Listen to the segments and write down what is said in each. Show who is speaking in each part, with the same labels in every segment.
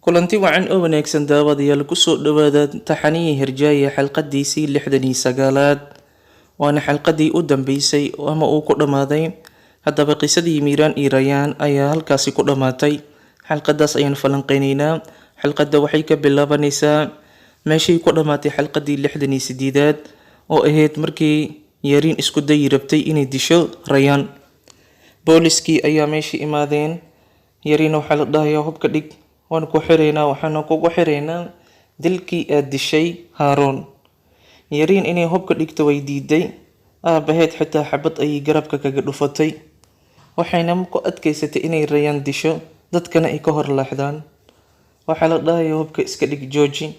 Speaker 1: kulanti wacan oo wanaagsan daawadayaal kusoo dhawaada taxanihii hirjaaya xalqadiisii 69aad waana xalqadii u dambeysay ama uu ku dhammaaday. haddaba qisadii miiraan iyo rayaan ayaa halkaasi ku dhammaatay. xalqadaas ayaan falanqeynaynaa. xalqadda waxay ka bilaabanaysaa meeshii ku dhammaatay xalqadii 68aad oo ahayd markii yariin isku dayi rabtay inay disho rayaan. booliskii ayaa meeshii imaadeen. yariin waxaa la dhahayaa hubka dhig, waan ku xireynaa, waxaana kugu xireynaa dilkii aad dishay haaroon. yariin inay hubka dhigto way diiday. aabaheed xitaa xabad ayay garabka kaga dhufatay, waxayna ku adkaysatay inay rayaan disho, dadkana ay ka hor laaxdaan. waxaa la dhahayaa hubka iska dhig, jooji.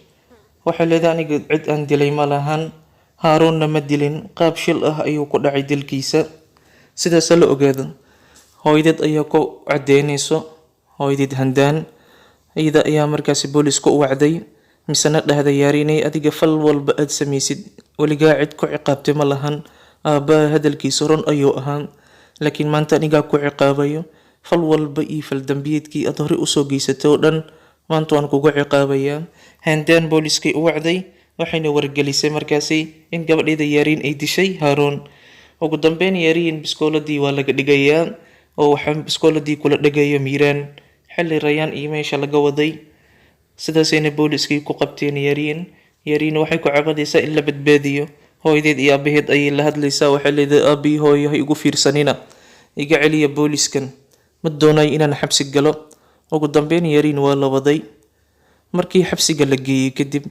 Speaker 1: waxay leedahay aniga cid aan dilay ma lahan, haaroonna ma dilin, qaab shil ah ayuu ku dhacay dilkiisa. sidaas la ogaado. hooyadeed ayaa ku cadeynayso, hooyadeed handaan iyada ayaa markaasi booliska u wacday, misena dhahday yariinay adiga fal walba aad samaysid weligaa cid ku ciqaabtay ma lahan. aabbaha hadalkiisa run ayuu ahaa, laakiin maanta anigaa ku ciqaabayo. fal walba iyo fal dambiyeedkii aad horey usoo geysatay oo dhan maanta waan kugu ciqaabayaa. handaan booliskay u wacday, waxayna wargelisay markaasi in gabadheeda yariin ay dishay haaroon. ugu dambeyn yariin biskooladii waa laga dhigayaa oo waxaa biskooladii kula dhagaya miiraan xilli rayaan iyo meesha laga waday. sidaasayna booliskii ku qabteen yariin. yariin waxay ku cabadaysaa in la badbaadiyo. hooyadeed iyo aabaheed ayay la hadlaysaa, waxay leedahay aabii hooyo ha igu fiirsanina, iga celiya booliskan, ma doonayo inaan xabsi galo. ugu dambeyn yariin waa la waday. markii xabsiga la geeyey kadib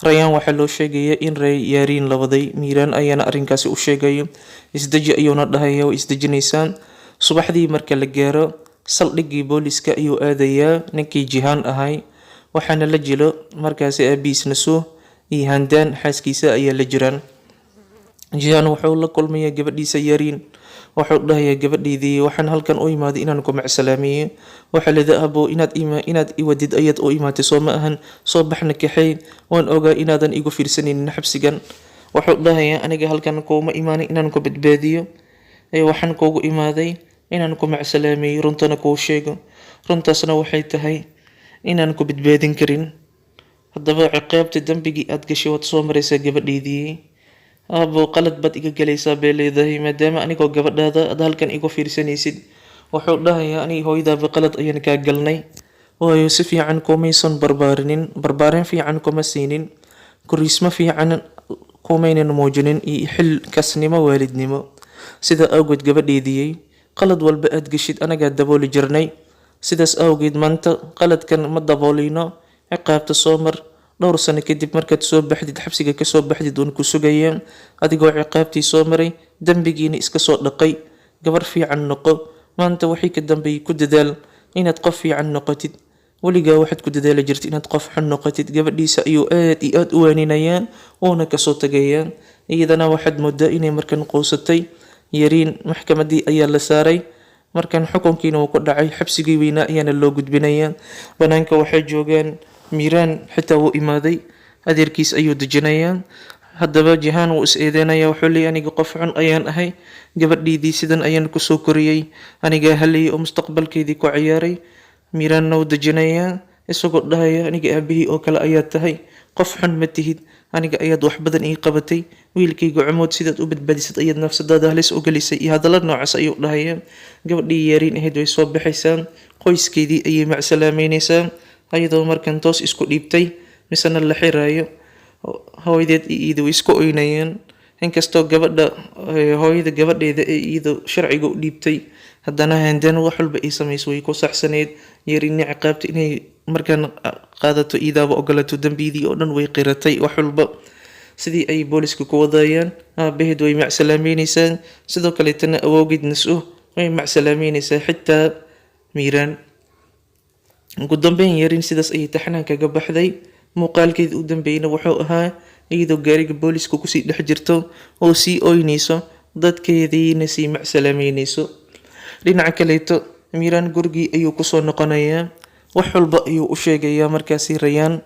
Speaker 1: rayaan waxaa loo sheegaya in yariin la waday. miiraan ayaana arrinkaasi u sheegayo. isdeji ayuuna dhahaya, way isdejinaysaa. subaxdii marka la gaaro saldhiggii booliska ayuu aadayaa ninkii jihaan ahay, waxaana la jilo markaasi aabihiis nasuuh iyo handaan xaaskiisa ayaa la jiraan. jihaan wuxuu la kulmayaa gabadhiisa yariin. wuxuu dhahayaa gabadheydii waxaan halkan u imaaday inaan ku macsalaamiyo. waxaa leedahay abo inaad iwadid ayaad u imaatay soo ma ahan, soo baxna kaxey, waan ogaa inaadan igu fiirsanaynin xabsigan. wuxuu dhahayaa aniga halkan kuuma imaanin inaan ku badbaadiyo, waxaan kuugu imaaday inaan ku macsalaamiyo, runtana kuu sheego. runtaasna waxay tahay inaan ku badbaadin karin. haddaba ciqaabta dambigii aad gashay waad soo maraysaa gabadheydii. aabo qalad baad iga galaysaa bay leedahay, maadaama anigoo gabadhaada aad halkan igu fiirsanaysid. wuxuu dhahayaa aniga hooyadaaba qalad ayaan kaa galnay, waayo si fiican kumaysan barbaarin fiican kuma siinin, koriismo fiican kumaynan muujinin iyo xilkasnimo waalidnimo. sida awgeed gabadheediyey qalad walba aad geshid anagaa dabooli jirnay. sidaas awgeed maanta qaladkan ma daboolino, ciqaabta soo mar. dhowr sano kadib markaad soo baxdid xabsiga kasoo baxdid uun ku sugayaan adigoo ciqaabtii soo maray, dambigiina iska soo dhaqay. gabar fiican noqo. maanta waxay ka dambeeyay ku dadaal inaad qof fiican noqotid. weligaa waxaad ku dadaali jirtid inaad qof xun noqotid. gabadhiisa ayuu aad iyo aad u waaninayaan uuna kasoo tagayaan. iyadana waxaad moodaa inay markan quusatay. yariin maxkamadii ayaa la saaray. markan xukunkiina uu ku dhacay, xabsigii weynaa ayaana loo gudbinayaa. banaanka waxay joogaan miiraan xitaa wuu imaaday, adeerkiis ayuu dejinayaa. haddaba jihaan wuu is eedeynaya, wuxuu leeyahy aniga qof xun ayaan ahay, gabadheydii sidan ayaan kusoo koriyey, anigaa halayay oo mustaqbalkeedii ku ciyaaray. miiraanna wuu dejinayaa isagoo dhahaya aniga aabihii oo kale ayaad tahay, qof xun ma tihid, aniga ayaad wax badan ii qabatay, wiilkayga cumood sidaad u badbaadisad ayaad nafsadaada halis u gelisay, iyo hadalla noocaas ayuu dhahayaa. gabadhii yariin ahayd way soo baxaysaa, qoyskeedii ayay macsalaameynaysaa ayadoo markan toos isku dhiibtay, misena la xiraayo. hooyadeed iyo iyada way isku oynayaan. inkastoo hooyada gabadheeda ee iyada sharciga u dhiibtay, haddana handaan wax walba ay samayso way ku saxsaneyd. yariinna ciqaabta inay markaan qaadato iidaaba ogolato, dambiyadii oo dhan way qiratay. wax walba sidii ay booliska ku wadayaan. aabaheed way macsalaameynaysaa, sidoo kaleetana awowgeed nasuuh way macsalaameynaysaa, xitaa miiraan. ugu dambeyn yariin sidaas ayay taxnaan kaga baxday. muuqaalkeeda u dambeeyna wuxuu ahaa iyadoo gaariga booliska kusii dhex jirto oo sii oynayso, dadkeediina sii macsalaameynayso. dhinaca kaleeto miiraan gurigii ayuu kusoo noqonayaa. wax walba ayuu u sheegayaa markaasi rayaan.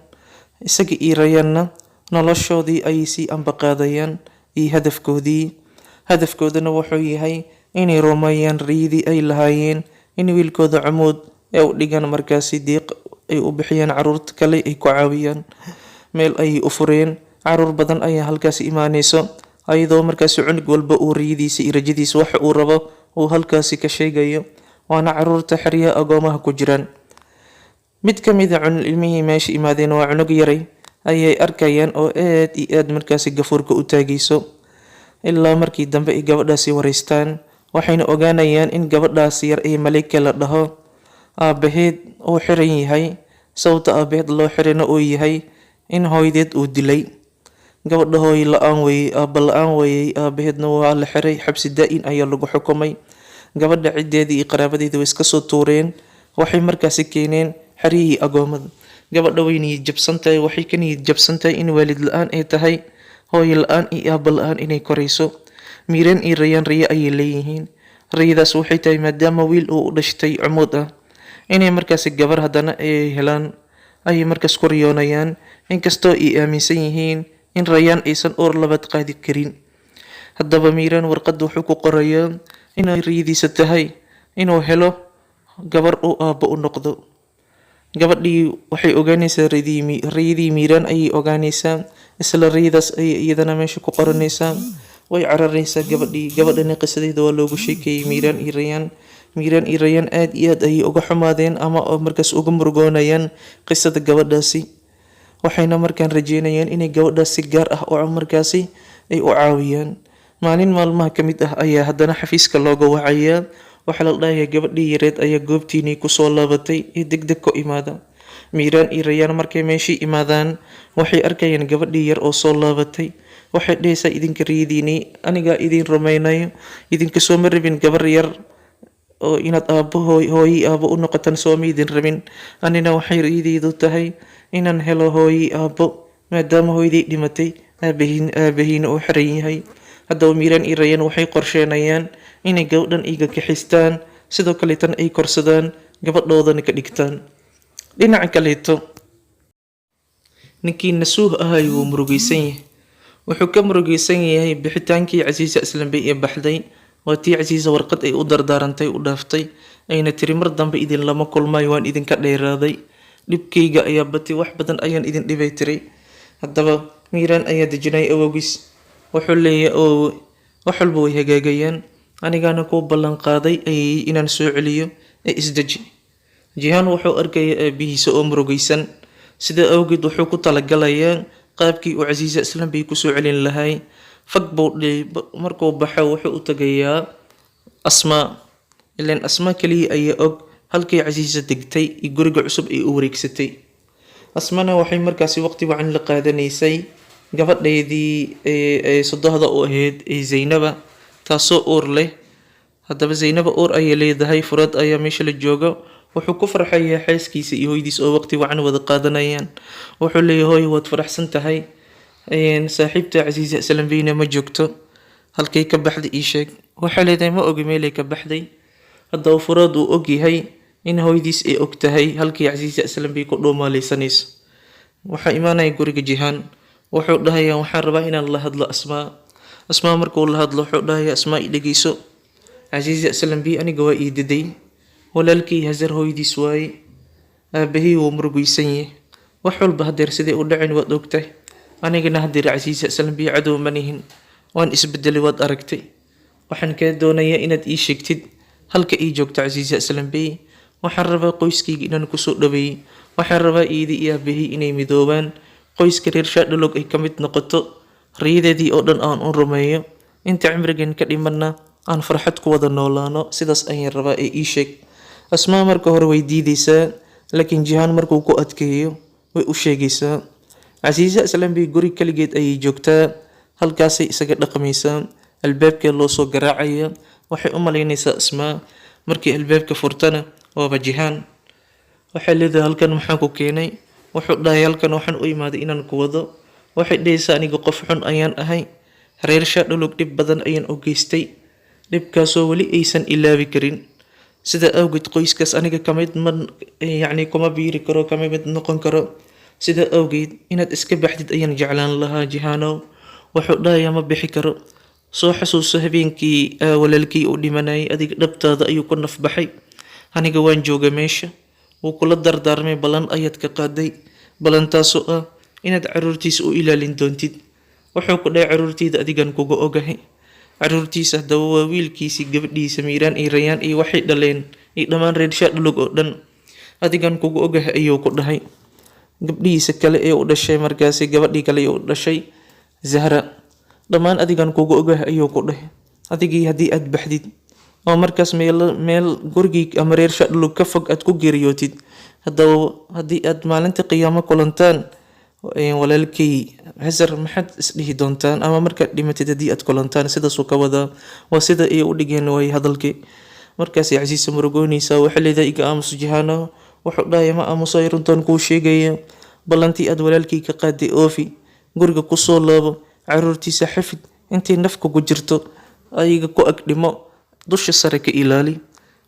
Speaker 1: isaga iyo rayaanna noloshoodii ayay sii ambaqaadayaan iyo hadafkoodana wuxuu yahay inay rumeeyaan riyadii ay lahaayeen in wiilkooda Cumuud ee u dhigan markaasi diiq ay u bixiyaan caruurta kale ay ku caawiyaan. Meel ayay u fureen, caruur badan ayaa halkaasi imaanayso ayadoo markaasi cunug walba uu riyadiisa iyo rajadiisa waxa uu rabo uu halkaasi ka sheegayo. Waana caruurta xeryaha agoomaha ku jiraan. Mid ka mid ah ilmihii meesha imaadeen waa cunug yaray ayay arkayaan oo aad iyo aad markaasi gafuurka u taagayso. Ilaa markii dambe ay gabadhaasi wareystaan, waxayna ogaanayaan in gabadhaas yar ee Malika la dhaho aabaheed uu xiran yahay. Sababta aabaheed loo xirana uu yahay in hooyadeed uu dilay. Gabadha hooy la-aan weeyey, aaba la-aan weeyey, aabaheedna waa la xiray, xabsi daa'in ayaa lagu xukumay. Gabadha ciddeedii iyo qaraabadeedii way iska soo tuureen, waxay markaasi keeneen xeryihii agoomada. Gabadha way niyad jabsan tahay, waxay ka niyad jabsan tahay in waalid la-aan ay tahay, hooy la-aan iyo aaba la-aan inay korayso. Miiraan iyo Rayaan riyo ayay leeyihiin. Riyadaas waxay tahay maadaama wiil uu u dhashtay cumud ah, inay markaasi gabar haddana ay helaan ayay markaas ku riyoonayaan. Inkastoo ay aaminsan yihiin in Rayaan aysan uur labaad qaadi karin. Haddaba Miiraan warqadda wuxuu ku qorayaa inay riyadiisa tahay inuu helo gabar uu aabbo u noqdo. Gabadhii waxay ogaanaysaa riyadii Miiraan ayay ogaanaysaa, isla riyadaas ayay iyadana meesha ku qoranaysaa. Way cararaysaa gabadhii. Gabadhani qisadeeda waa loogu sheekeeyey Miiraan iyo Rayaan. Miiraan iyo Rayaan aad iyo aad ayay uga xumaadeen ama markaas uga murugoonayaan qisada gabadhaasi. Waxayna markaan rajeynayaan inay gabadhaas si gaar ah oo markaasi ay u caawiyaan. Maalin maalmaha ka mid ah ayaa haddana xafiiska looga wacayaa. Waxaa la dhahayaa gabadhii yareed ayaa goobtiinii kusoo laabatay ee degdeg ku imaada. Miiraan iyo Rayaan markay meeshii imaadaan waxay arkayaan gabadhii yar oo soo laabatay. Waxay dhahaysaa idinka riyadiinii anigaa idin rumaynayo, idinka soo ma rabin gabar yar oo inaad hooyi aabbo u noqotaan soo ma idin rabin. Anina waxay riyadeydu tahay inaan helo hooyi aabbo maadaama hooyaday dhimatay, aabahiina uu xiran yahay. Haddaba Miiraan iyo Rayaan waxay qorsheenayaan inay gabadhan iga kaxistaan, sidoo kaleetana ay korsadaan, gabadhoodana ka dhigtaan. Dhinaca kaleeto, ninkii Nasuuh ahay wuu murugaysan yahay. Wuxuu ka murugaysan yahay bixitaankii Casiisa Aslanbey ee baxday. Waa tii Casiisa warqad ay u dardaarantay u dhaaftay, ayna tiri mar dambe idin lama kulmayo, waan idinka dheeraaday. Dhibkayga ayaa batay, wax badan ayaan idin dhibay tiray. Haddaba Miiraan ayaa dejinay awowgiis. Wuxuu leeyahay wax walba way hagaagayaan, anigaana kuu ballan qaaday inaan soo celiyo ee isdeji. Jihaan wuxuu arkayaa aabihiisa oo murugaysan, sida awgeed wuxuu ku talagalayaa qaabkii uu Casiisa Aslanbey ku soo celin lahay. Fag buu markuu baxo wuxuu u tagayaa Asmaa. Ileen Asmaa kaliya ayaa og halkay Casiisa degtay iyo guriga cusub ay u wareegsatay. Asmaana waxay markaasi waqti wacan la qaadanaysay gabadheedii ee sodohda u ahayd ee Zaynaba, taasoo uur leh. Haddaba Zaynaba uur ayay leedahay, Furaad ayaa meesha la jooga. Wuxuu ku farxayaa xaaskiisa iyo hooyadiis oo waqti wacan wada qaadanayaan. Wuxuu leeyahay hooy waad faraxsan tahay, saaxiibta Casiisa Aslanbeyna ma joogto, halkay ka baxday ii sheeg. Waxay leedahay ma ogi meelay ka baxday. Haddaba Furaad uu og yahay in hooyadiis ay og tahay halkay Casiisa Aslanbey ku dhuumaalaysanayso. Waxaa imaanaya guriga Jihaan. Wuxuu dhahayaa waxaan rabaa inaan la hadlo Asmaa. Asmaa markuu la hadlo wuxuu dhahayaa Asmaa i dhegeyso, Casiisa Aslanbey aniga waa ii diday, walaalkii Hazar hooyadiis waaye, aabahii wuu murugaysan yahay. Wax walba hadeer sidee u dhaceen waad ogtahay. Anigana hadeer Casiisa Aslanbey cadow ma nihin, waan isbedelay waad aragtay. Waxaan kaa doonayaa inaad ii sheegtid halka ii joogto Casiisa Aslanbey. Waxaan rabaa qoyskayga inaan kusoo dhaweeyo. Waxaan rabaa iidi iyo aabahii inay midoobaan, qoyska reer Shaadhalog ay ka mid noqoto, riyadeedii oo dhan aan u rumeeyo, inta cimrigan ka dhimanna aan farxad ku wada noolaano. Sidaas ayaan rabaa ee ii sheeg. Asmaa marka hore way diidaysaa, laakiin Jihaan markuu ku adkeeyo way u sheegaysaa. Casiisa Aslanbey guri kaligeed ayay joogtaa, halkaasay isaga dhaqmaysaa. Albaabkee loo soo garaacaya. Waxay u malaynaysaa Asmaa markii albaabka furtana waaba Jihaan. Waxay leedahay halkan maxaa ku keenay? Wuxuu dhahay halkan waxaan u imaaday inaan ku wado. Waxay dhahaysaa aniga qof xun ayaan ahay, reer Shaadhalog dhib badan ayaan u geystay, dhibkaasoo weli aysan ilaabi karin. Sida awgeed qoyskaas aniga kamid kuma biiri karo, kama mid noqon karo. Sida awgeed inaad iska baxdid ayaan jeclaan lahaa Jihaanow. Wuxuu dhahayaa ma bixi karo. Soo xasuuso habeenkii walaalkii uu dhimanayay, adiga dhabtaada ayuu ku naf baxay. Aniga waan jooga meesha, wuu kula dardaarmay ballan ayaad ka qaaday, ballantaasoo ah inaad caruurtiisa u ilaalin doontid. wuxuu ku dhahay caruurtayda adigan kuga ogahay. caruurtiisa haddaba waa wiilkiisii, gabadhiisa Miiraan iyo Rayaan iyo waxay dhaleen iyo dhammaan reer Shaadhulug oo dhan, adigan kuga ogahay ayuu ku dhahay. gabdhihiisa kale ee u dhashay markaasi gabadhii kale ee u dhashay Zahra, dhammaan adigan kuga ogahay ayuu ku dhahay. adigii haddii aad baxdid oo markaas meel gurigii ama reer Shaadhulug ka fog aad ku geeriyootid, haddaba haddii aad maalinta qiyaamo kulantaan walaalkay Hazar maxaad isdhihi doontaan, ama markaad dhimatid haddii aad kulantaan. sidaasuu ka wadaa, waa sida ay u dhigeen waay hadalkii. markaas Casiisa murugoonaysa, waxay leedahay iga aamus Jihaano. wuxuu dhahay ma aamuso, runtaan kuu sheegaya, ballantii aad walaalkay ka qaaday oofi, guriga kusoo laabo, caruurtiisa xafid, intay naf kugu jirto ayaga ku ag dhimo, dusha sare ka ilaali.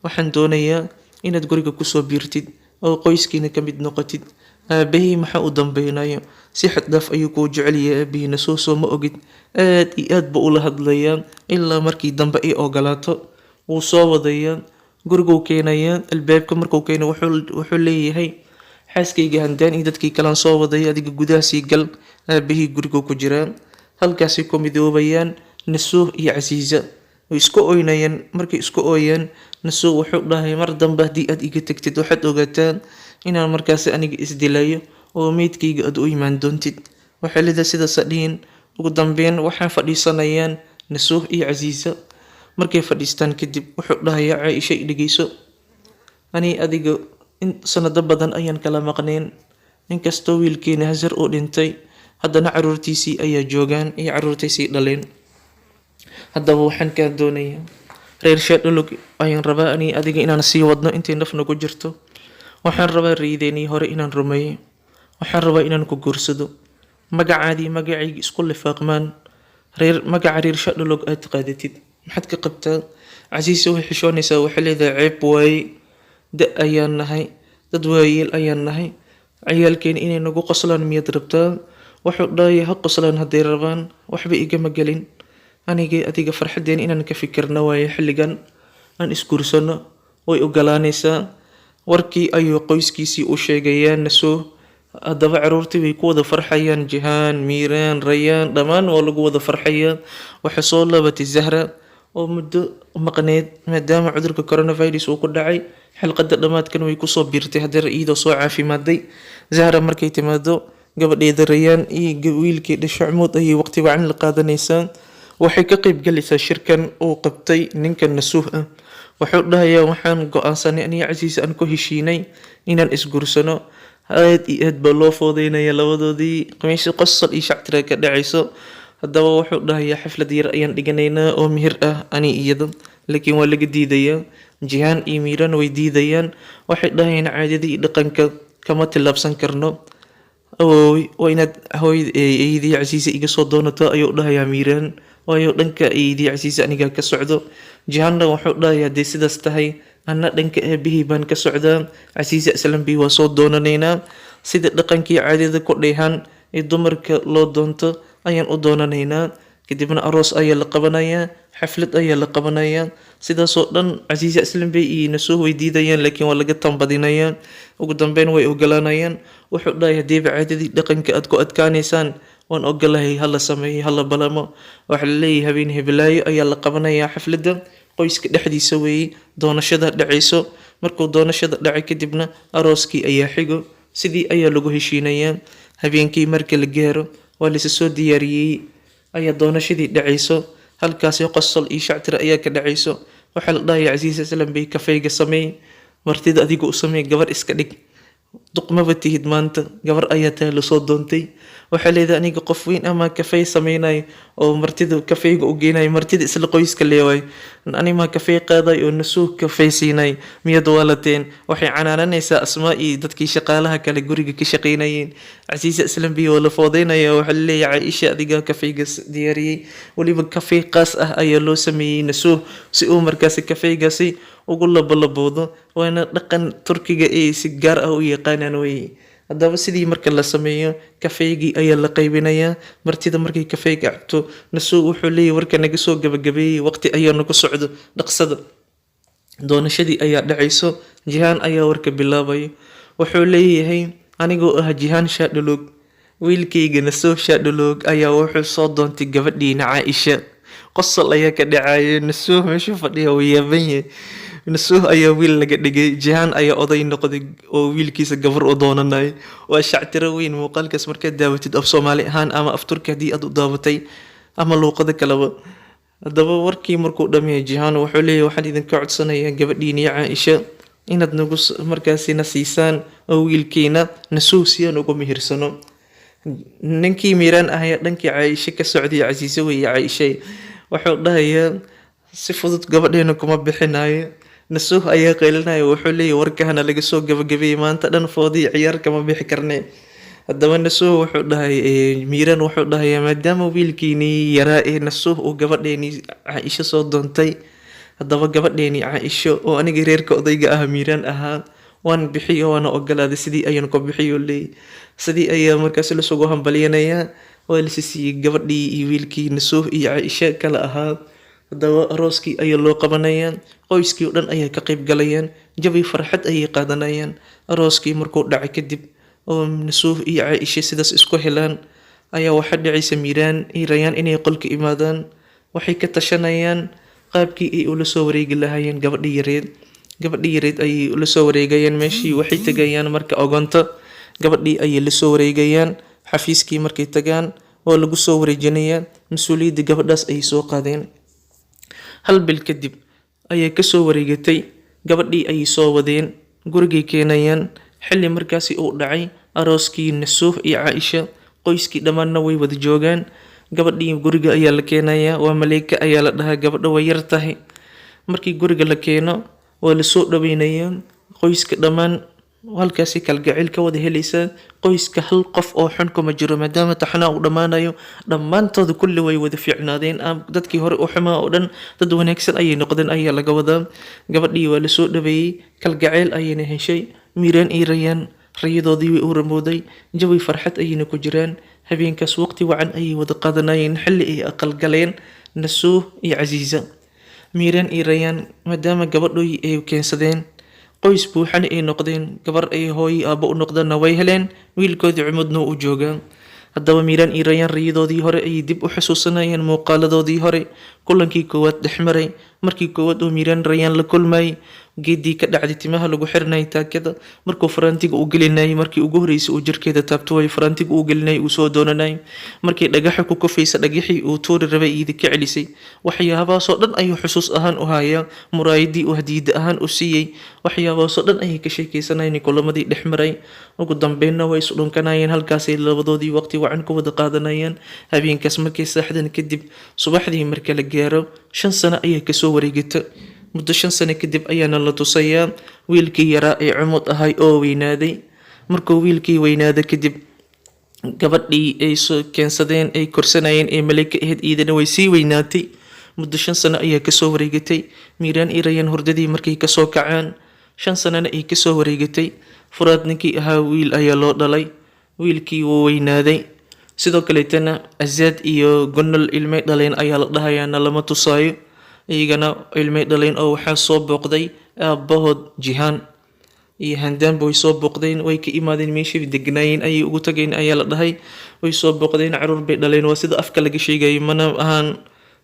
Speaker 1: waxaan doonayaa inaad guriga kusoo biirtid oo qoyskiina ka mid noqotid. aabahii maxaa u dambeynayo, si xad dhaaf ayuu kuu jecel yahay aabihiina, soo ma ogid. aad iyo aad buu ula hadlayaa ilaa markii dambe ay ogolaato. wuu soo wadayaa, guriguu keenayaa. albaabka markuu keeno wuxuu leeyahay xaaskayga handaan iyo dadkii kalaan soo wadaya, adiga gudaha sii gal. aabahii guriguu ku jiraa, halkaasay ku midoobayaan Nasuuh iyo Casiisa. way isku oynayaan. markay isku ooyaan, Nasuuh wuxuu dhahay mar dambe haddii aad iga tagtid waxaad ogaataan inaan markaasi aniga isdilayo oo meydkayga aad u imaan doontid. waxay leedahay sidaasa dhihin. ugu dambeyn waxaa fadhiisanayaan Nasuuh iyo Casiisa. markay fadhiistaan kadib wuxuu dhahayaa Caaisha i dhegeyso, ani adiga sanado badan ayaan kala maqnayn, inkastoo wiilkeena Hazar uu dhintay, haddana caruurtiisii ayaa joogaan iyo caruurtaysii dhaleen. haddaba waxaan kaa doonayaa reer Shaadhulug ayaan rabaa ani adiga inaan sii wadno intay naf nagu jirto. waxaan rabaa riideenii hore inaan rumeeyo. waxaan rabaa inaan ku guursado, magacaadii magacayga isku lifaaqmaan, magaca reer Shaadhulug aad qaadatid. maxaad ka qabtaa? Casiisa way xishoonaysaa, waxay leedahay ceeb waaye, da ayaan nahay, dad waayeel ayaan nahay, ciyaalkeena inay nagu qoslaan miyaad rabtaa? wuxuu dhahay ha qoslaan hadday rabaan, waxba igama gelin. anigay adiga farxadeen inaan ka fikirna waaye, xilligan aan isguursano way ogolaanaysaa. warkii ayuu qoyskiisii u sheegayaa Nasuuh. haddaba caruurtii way ku wada farxayaan, Jihaan, Miiraan, Rayaan, dhammaan waa lagu wada farxayaa. waxay soo laabatay Zahra oo muddo maqneed maadaama cudurka coronavirus uu ku dhacay. xilqada dhammaadkan way kusoo biirtay haddana iyadoo soo caafimaaday. Zahra markay timaado, gabadheeda Rayaan iyo wiilkeeda Shucmuud ayay waqti wacan la qaadanaysaa. waxay ka qayb galaysaa shirkan uu qabtay ninkan Nasuuh ah. wuxuu dhahayaa waxaan go-aansanay aniga Casiisa aan ku heshiinay inaan isguursano. aad iyo aad baa loo foodeynaya labadoodii, qamiisyo qosol iyo shactira ka dhacayso. haddaba wuxuu dhahayaa xaflad yar ayaan dhiganaynaa oo mihir ah ani iyada, laakiin waa laga diidayaa. Jihaan iyo Miiraan way diidayaan. waxay dhahayaan caadadii iyo dhaqanka kama tillaabsan karno. waa inaad eedii Casiisa iga soo doonato ayuu dhahayaa Miiraan, waayo dhanka eedii Casiisa aniga ka socdo. Jihaanna wuxuu dhahayaa dee sidaas tahay, anna dhanka aabihii baan ka socdaa, Casiisa islanbii waa soo doonanaynaa. sida dhaqankii caadada ku dheehan ee dumarka loo doonto ayaan u doonanaynaa. kadibna aroos ayaa la qabanayaa, xaflad ayaa la qabanayaa. sidaasoo dhan Casiisa islanbey iyo Nasuuh way diidayaan, laakiin waa laga tambadinayaa. ugu dambeyn way ogolaanayaan. wuxuu dhahay hadiiba caadadii dhaqanka aad ku adkaanaysaan, waan ogolahay, hala sameeyo, hala balamo. waxaa la leeyahay habeen heblaayo ayaa la qabanayaa xafladda, qoyska dhexdiisa weeye, doonashada dhacayso. markuu doonashada dhacay kadibna arooskii ayaa xigo. sidii ayaa lagu heshiinayaa. habeenkii marka la gaaro waa laysa soo diyaariyey, ayaa doonashadii dhacayso. halkaasi qosol iyo shactira ayaa ka dhacayso. waxaa la dhahayaa Casiisa islanbey kafeyga sameey, martida adiga u sameey, gabar iska dhig, duqmaba tihid maanta, gabar ayaa taa lasoo doontay. waxaa leedahay aniga qof weyn ama kafey sameynayo oo martida kafeyga u geenayo, martida isla qoyska leewaay, animaa kafey qaaday oo Nasuuh kafey siinay, miyad waalateen? waxay canaananaysaa Asmaa iyo dadkii shaqaalaha kale guriga ka shaqeynayeen. Casiisa islanbey waa la foodeynaya. waxaa la leeyahay Caaisha adiga kafeyga diyaariyey, weliba kafey qaas ah ayaa loo sameeyey Nasuuh si uu markaasi kafeygaasi ugu labolaboodo. waana dhaqan Turkiga ee si gaar ah u yaqaanaan weye. haddaba sidii marka la sameeyo, kafeygii ayaa la qaybinayaa. martida markay kafeyga cabto, Nasuuh wuxuu leeyahay warka naga soo gabagabeeyey, waqti ayaa nagu socdo, dhaqsada. doonashadii ayaa dhacayso. Jihaan ayaa warka bilaabaya. Wuxuu leeyahay anigoo ah Jihaan Shaadhaloog, wiilkayga Nasuh Shaadhaloog ayaa wuxuu soo doontay gabadhiina Caaisha. Qosol ayaa ka dhacaya. Nasuh meeshuu fadhiya wuu yaaban yahay. Nasuh ayaa wiil laga dhigay. Jihaan ayaa oday noqday oo wiilkiisa gabar u doonanaya. Waa shactiro weyn. Muuqaalkaas markaad daawatid af Soomaali ahaan ama af Turki haddii aad u daabatay ama luuqado kaleba. Haddaba warkii markuu dhameeyay Jihaan wuxuu leeyahay waxaan idinka codsanayaa gabadhiina Caaisha inaad nagu markaasina siisaan oo wiilkiina Nasuh si aan ugu mihirsano. Ninkii Miiraan ahaa dhankii Caaisha ka socday Casiise weeye Caaisha. Wuxuu dhahayaa si fudud gabadheena kuma bixinayo. Nasuh ayaa qaylinaya. Wuxuu leeyahay warkahana laga soo gabagabeeyay maanta dhan foodii ciyaar kama bixi karnee. Haddaba Nasuh wuxuu dhahay Miiraan wuxuu dhahayaa maadaama wiilkiinii yaraa ee Nasuh uu gabadheenii Caaisha soo doontay, haddaba gabadheenii Caaisha oo aniga reerka odayga ah Miiraan ahaa waan bixiyo waana ogolaaday. Sidii ayaan ku bixiyo leeyahay. Sidii ayaa markaas la sugu hambaliyanayaa. waa la siiyay gabadhii iyo wiilkii Nasuh iyo Caaisha kala ahaa. Haddaba arooskii ayaa loo qabanayaa. Qoyskii oo dhan ayaa ka qayb galayaan. Jawi farxad ayay qaadanayaan. Arooskii markuu dhacay kadib oo Nasuh iyo Caaisha sidaas isku helaan ayaa waxaa dhacaysa Miiraan iyo Rayaan inay qolka imaadaan. Waxay ka tashanayaan qaabkii ay ula soo wareegi lahaayeen gabadhii yareed ayay ula soo wareegayaan. Meeshii waxay tagayaan marka ogoonto gabadhii ayay la soo wareegayaan. Xafiiskii markay tagaan oo lagu soo wareejinayaa mas'uuliyadda gabadhaas ayay soo qaadeen. Hal bil kadib ayay ka soo wareegatay. Gabadhii ayay soo wadeen gurigay keenayaan. Xilli markaasi uu dhacay arooskii Nasuh iyo Caaisha, qoyskii dhammaanna way wada joogaan. Gabadhii guriga ayaa la keenayaa. Waa Maleeka ayaa la dhahaa. Gabadha way yar tahay. Markii guriga la keeno waa la soo dhaweynayaa. Qoyska dhammaan halkaasi kalgacayl ka wada helaysaa. Qoyska hal qof oo xun kuma jiro maadaama taxanaa uu dhammaanayo. Dhammaantooda kulli way wada fiicnaadeen. Dadkii hore u xumaa oo dhan dad wanaagsan ayay noqdeen ayaa laga wadaa. Gabadhii waa la soo dhaweeyay. Kalgacayl ayayna heshay. Miiraan iyo Rayaan rayadoodii way u ramooday. Jawi farxad ayayna ku jiraan. Habeenkaas waqti wacan ayay wada qaadanayeen xilli ay aqal galeen Nasuh iyo Casiisa. Miiraan iyo Rayaan maadaama gabadhoodii ay keensadeen qoys buuxana ay noqdeen, gabar ay hooyo aabbo u noqdeenna way heleen. Wiilkoodii Cumudna u joogaa. Haddaba Miiraan iyo Rayaan rayadoodii hore ayay dib u xusuusanayeen muuqaaladoodii hore. Kulankii koowaad dhex maray markii koowaad oo Miiraan Rayaan la kulmayay geedii ka dhacday timaha lagu xirnay taakada markuu faraantiga u gelinayay. Markii ugu horeysay uu jirkeeda taabto way faraantiga u gelinayay uu soo doonanayay. Markii dhagaxa ku kufaysa dhagaxii uu tuuri rabay iyada ka celisay. Waxyaabahaasoo dhan ayuu xusuus ahaan u hayaa. Muraayadii uu hadiida ahaan u siiyey. Waxyaabahaasoo dhan ayay ka sheekaysanayeen kulamadii dhex maray. Ugu dambeynna way isu dhunkanayeen. Halkaasay labadoodii waqti wacan ku wada qaadanayaan. Habeenkaas markay saaxdan kadib subaxdii marka la gaaro 5 sano ayay ka soo wareegata. Muddo 5 sano kadib ayaana la tusayaa wiilkii yaraa ee Cumud ahay oo weynaaday. Markuu wiilkii weynaaday kadib gabadhii ay soo keensadeen ay korsanayeen ee Maleeka ahayd iyadana way sii weynaatay. Muddo 5 sano ayaa ka soo wareegatay. Miiraan iyo Rayaan hurdadii markay ka soo kacaan 5 sanana ay ka soo wareegatay. Furaad ninkii ahaa wiil ayaa loo dhalay. Wiilkii wuu weynaaday. Sidoo kaleetana Azaad iyo Gunal ilmay dhaleen ayaa la dhahayaana lama tusaayo. Iyagana ilmay dhaleen oo waxaa soo booqday aabbahood Jihaan iyo Handaanba way soo booqdeen. Way ka imaadeen meeshii degnaayeen ayay ugu tageen ayaa la dhahay. Way soo booqdeen. Caruur bay dhaleen. Waa sida afka laga sheegay mana ahaan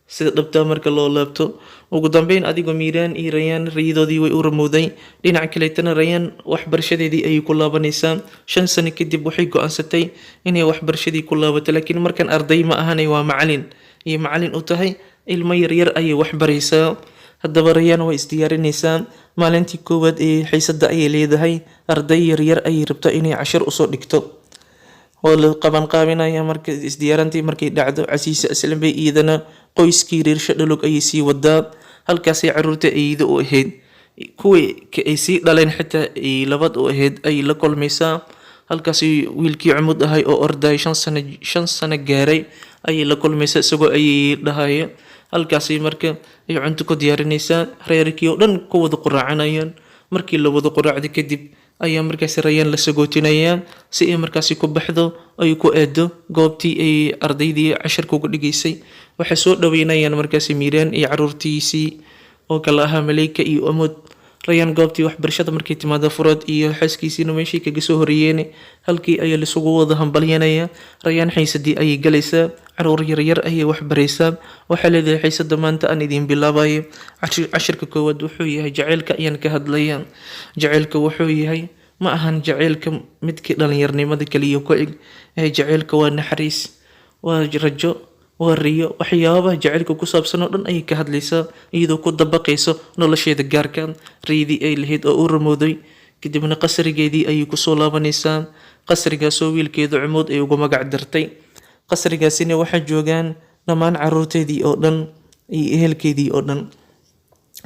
Speaker 1: sida dhabta marka loo laabto. Ugu dambeyn adigoo Miiraan iyo Rayaan rayadoodii way u ramooday. Dhinaca kaleetana Rayaan waxbarashadeedii ayay ku laabanaysaa. 5 sano kadib waxay go'aansatay inay waxbarashadii ku laabato. Laakiin markan arday ma ahanay waa macallin iyo macallin u tahay. Ilmo yaryar ayay wax baraysaa. Haddaba Rayaan way isdiyaarinaysaa. Maalintii koowaad ee xiisadda ayay leedahay. Arday yaryar ayay rabtaa inay cashar u soo dhigto. oo la qaban qaabinaya marka isdiyaarantii markay dhacdo Casiise Aslan bay iyadana qoyskii reer Shadhalog ayay sii wadaa halkaasay caruurta iyada u ahayd kuwii ay sii dhaleen xitaa ay labad u ahayd ay la kulmaysaa halkaasay wiilkii Cumud ahay oo orday 5 sano gaaray ay la kulmaysaa isagoo ay dhahaya halkaasay marka ay cunto ku diyaarinaysaa reerkii oo dhan ku wada quraacanayaan markii la wada quraacday kadib ayaa markaas Rayaan la sagootinayaan si ay markaas ku baxdo ay ku aado goobtii ay ardaydii casharka uga dhigaysay waxa soo dhaweynayaan markaas Miiraan iyo caruurtiisii oo kala ahaa Maleyka iyo Amood. Rayaan goobtii waxbarashada markay timaado Furood iyo xaaskiisiina meeshii kaga soo horeeyeen halkii ayaa lisugu wada hambalyanaya. Rayaan xiisadii ayay galaysaa, caruur yaryar ayay wax baraysaa. Waxaa leedahay xiisada maanta aan idin bilaabayo cashirka koowaad wuxuu yahay jaceylka ayaan ka hadlayaa. Jaceylka wuxuu yahay ma ahan jaceylka midkii dhalinyarnimada kaliya ku eg jaceylka waa naxariis, waa rajo, waa riyo. waxyaabaha jaceylka ku saabsan oo dhan ayay ka hadlaysaa iyadoo ku dabaqayso nolosheeda gaarka riyadii ay lahayd oo u rumowday. kadibna qasrigeedii ayay kusoo laabanaysaa, qasrigaasoo wiilkeeda Cumood ay ugu magac dartay. qasrigaasina waxaa joogaan dhammaan caruurteedii oo dhan iyo ehelkeedii oo dhan.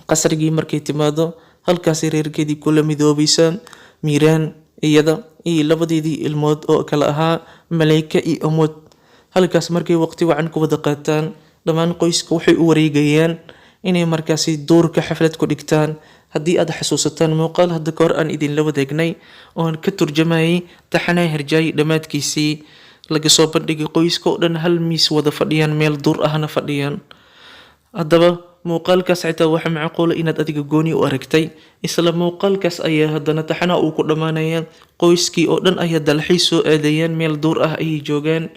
Speaker 1: qasrigii markay timaado halkaasay reerkeedii kula midoobaysaa, Miiraan iyada iyo labadeedii ilmood oo kala ahaa Maleyka iyo Amood. halkaas markay waqti wacan ku wada qaataan, dhammaan qoyska waxay u wareegayaan inay markaasi duurka xaflad ku dhigtaan. haddii aad xasuusataan muuqaal hadda kahor aan idinla wadaagnay oon ka turjamayay taxanaha Herjaaye dhammaadkiisii, laga soo bandhigay qoyska oo dhan hal miis wada fadhiyaan, meel duur ahna fadhiyaan. haddaba muuqaalkaas xitaa waxa macquula inaad adiga gooni u aragtay. isla muuqaalkaas ayaa haddana taxana uu ku dhammaanaya, qoyskii oo dhan ayaa dalxiis soo aadayaan, meel duur ah ayay joogaan.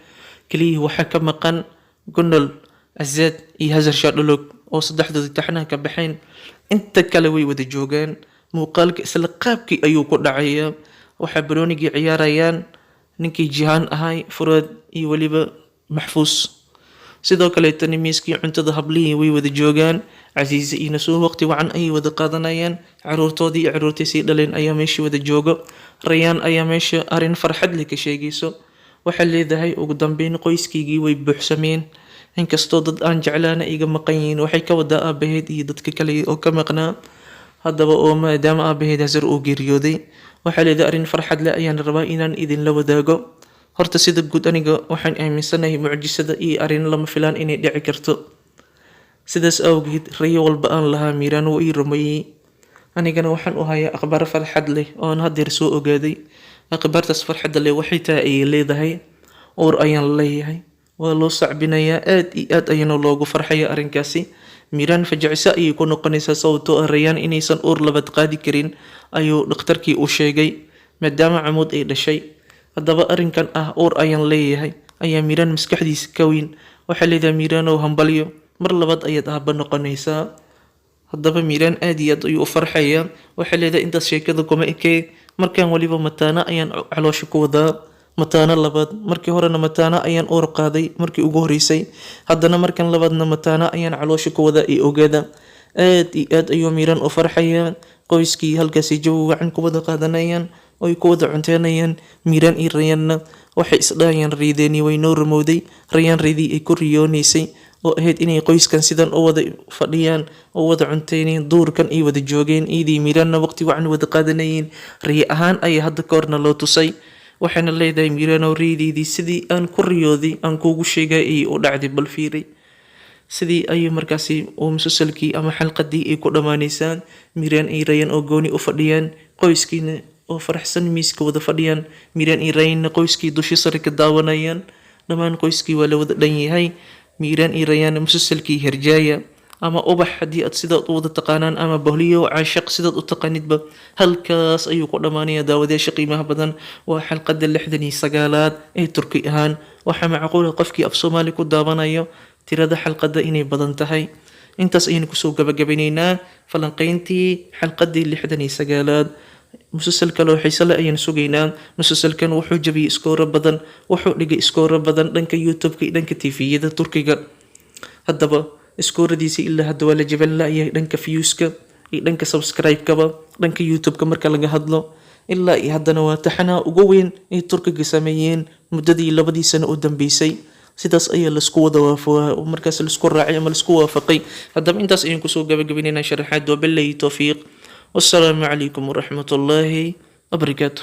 Speaker 1: kaliya waxaa ka maqan Gunol, Azaad iyo Hazar Shaadholog oo saddexdooda taxanaha ka baxeen. inta kale way wada joogaan. muuqaalka isla qaabkii ayuu ku dhacayaa. waxaa baroonigii ciyaarayaan ninkii Jihaan ahay, Furood iyo weliba Maxfuus. sidoo kaleetana miiskii cuntada hablihii way wada joogaan. Casiise iyo Nasuur waqti wacan ayay wada qaadanayaan. caruurtoodii iyo caruurtii sii dhaleen ayaa meesha wada joogo. Rayaan ayaa meesha arrin farxad leh ka sheegayso. waxaa leedahay ugu dambeyn qoyskaygii way buuxsameen, inkastoo dad aan jeclaana iga maqan yihiin. waxay ka wadaa aabaheed iyo dadka kale oo ka maqnaa. haddaba oo maadaama aabaheed Hazar uu geeriyooday, waxaa leedahay arrin farxad leh ayaan rabaa inaan idinla wadaago. horta sida guud aniga waxaan aaminsanahay mucjisada iyo arrin lama filaan inay dhici karto. sidaas awgeed rayo walba aan lahaa Miiraan wuu ii rumeeyey. anigana waxaan u hayaa akhbaar farxad leh oon haddeer soo ogaaday. akhbaartaas farxadda leh waxay tahay ayay leedahay uur ayaan leeyahay. waa loo sacbinayaa, aad iyo aad ayaana loogu farxaya arrinkaasi. Miiraan fajacisa ayay ku noqonaysaa sababtoo ah Rayaan inaysan uur labaad qaadi karin ayuu dhakhtarkii u sheegay maadaama Cumood ay dhashay. haddaba arrinkan ah uur ayaan leeyahay ayaa Miiraan maskaxdiisa ka weyn. waxaa leedahay Miiraanow hambalyo, mar labaad ayaad aabba noqonaysaa. haddaba Miiraan aad iyo aad ayuu u farxayaa. waxaa leedahay intaas sheekada kuma ekee, markaan waliba mataana ayaan caloosha ku wadaa, mataana labaad. markii horena mataana ayaan uur qaaday markii ugu horeysay, haddana markan labaadna mataana ayaan caloosha ku wadaa iyo ogaada. aad iyo aad ayuu Miiraan u farxayaa. qoyskii halkaasay jawi wacan ku wada qaadanayaan, oy ku wada cunteynayaan. Miiraan iyo Rayaanna waxay isdhahayaan riideeni way noo rumowday. Rayaan riidii ay ku riyoonaysay oo ahayd inay qoyskan sidan u wada fadhiyaan oo wada cunteynayaan, duurkan ay wada joogeen. iidii Miiraanna waqti wacan wada qaadanayeen. riyo ahaan ayaa hadda ka horna loo tusay. waxayna leedahay Miiraanow riideydii sidii aan ku riyooday aan kuugu sheegay ayay u dhacday, bal fiiri. sidii ayay markaasi musalsalkii ama xalqadii ay ku dhammaanaysaan. Miiraan iyo Rayaan oo gooni u fadhiyaan, qoyskiina oo faraxsan miiska wada fadhiyaan. Miiraan iyo Rayaanna qoyskii dushi sare ka daawanayaan. dhammaan qoyskii waa la wada dhan yahay. Miiraan iyo Rayaan musalsalkii Herjaaye ama ubax haddii aad sidaad u wada taqaanaan, ama bohliyo caashaq sidaad u taqaanidba, halkaas ayuu ku dhammaanaya daawadayaasha qiimaha badan. waa xalqada 69aad ee Turki ahaan. waxaa macquula qofkii af Soomaali ku daawanayo tirada xalqada inay badan tahay. intaas ayaynu kusoo gabagabanaynaa falanqayntii xalqadii 69aad. musalsalka loo xiiso leh ayaan sugaynaa. musalsalkan wuxuu jabiyay iskooro badan, wuxuu dhigay iskooro badan dhanka YouTube-ka iyo dhanka TV-yada Turkiga. haddaba iskooradiisa ilaa hadda waa la jabal la'yahay dhanka views-ka iyo dhanka subscribe-kaba. dhanka YouTube-ka marka laga hadlo ilaa iyo haddana waa taxanaha ugu weyn ee Turkiga sameeyeen muddadii 2 sano u dambeysay. sidaas ayaa laisku wada markaas laisku raacay ama laisku waafaqay. haddaba intaas ayaan kusoo gabagabinaynaa sharaxaad. wabillahi towfiiq, wassalaamu calaykum waraxmatullaahi wabarakaatuh.